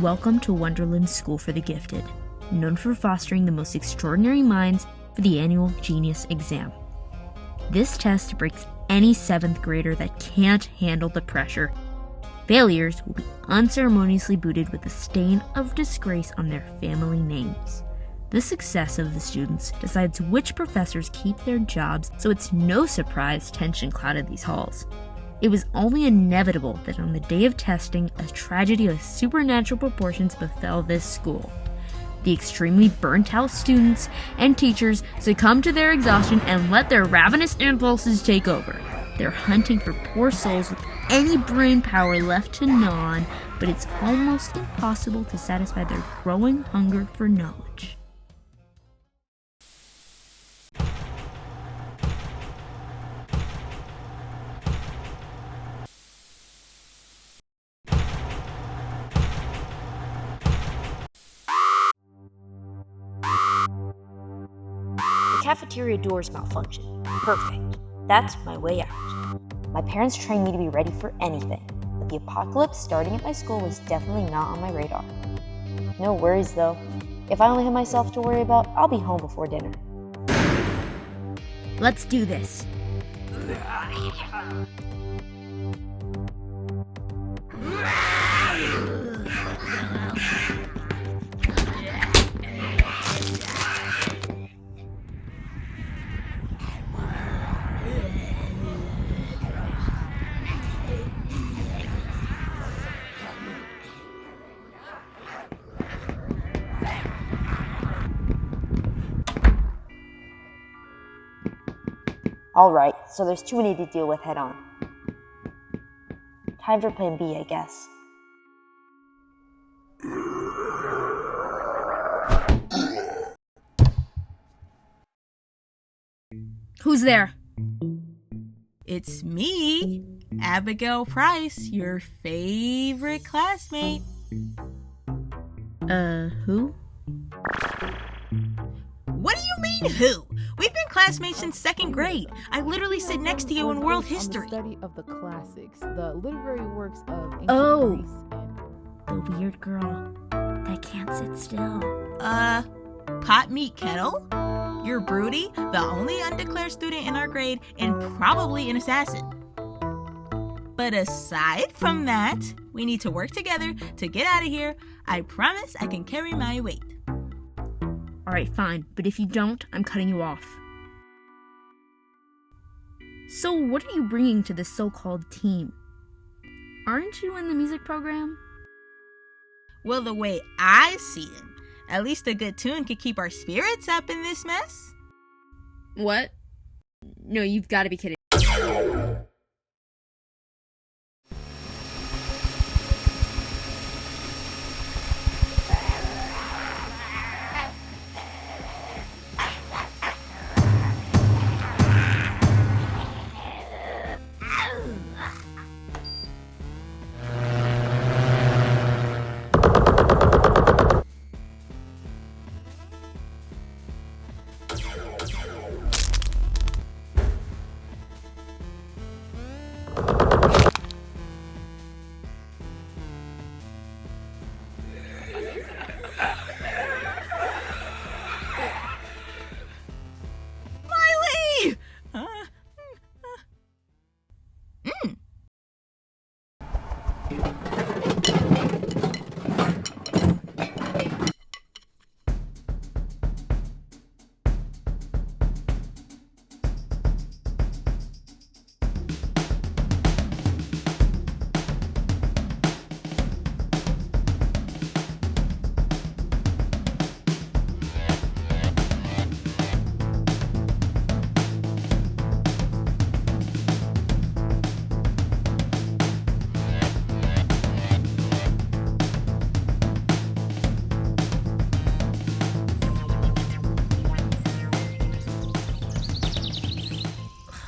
Welcome to Wonderland School for the Gifted, known for fostering the most extraordinary minds for the annual Genius exam. This test breaks any 7th grader that can't handle the pressure. Failures will be unceremoniously booted with a stain of disgrace on their family names. The success of the students decides which professors keep their jobs, so it's no surprise tension clouded these halls. It was only inevitable that on the day of testing, a tragedy of supernatural proportions befell this school. The extremely burnt-out students and teachers succumbed to their exhaustion and let their ravenous impulses take over. They're hunting for poor souls with any brain power left to gnaw on, but it's almost impossible to satisfy their growing hunger for knowledge. The cafeteria doors malfunctioned. Perfect. That's my way out. My parents trained me to be ready for anything, but the apocalypse starting at my school was definitely not on my radar. No worries though. If I only have myself to worry about, I'll be home before dinner. Let's do this. Alright, so there's too many to deal with head on. Time for plan B, I guess. Who's there? It's me, Abigail Price, your favorite classmate. Who? What do you mean, who? We've been classmates since 2nd grade. I literally sit next to you in world history. The study of the classics, the literary works of ancient Greece and... The weird girl that can't sit still. Pot meat kettle? You're Broody, the only undeclared student in our grade, and probably an assassin. But aside from that, we need to work together to get out of here. I promise I can carry my weight. Alright, fine, but if you don't, I'm cutting you off. So what are you bringing to this so-called team? Aren't you in the music program? Well, the way I see it, at least a good tune could keep our spirits up in this mess. What? No, you've got to be kidding. Miley!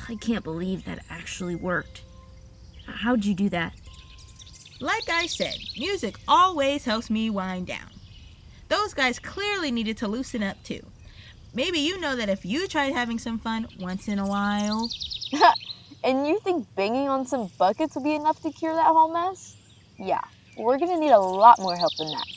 I can't believe that actually worked. How'd you do that? Like I said, music always helps me wind down. Those guys clearly needed to loosen up too. Maybe you know that if you tried having some fun once in a while... And you think banging on some buckets would be enough to cure that whole mess? Yeah, we're gonna need a lot more help than that.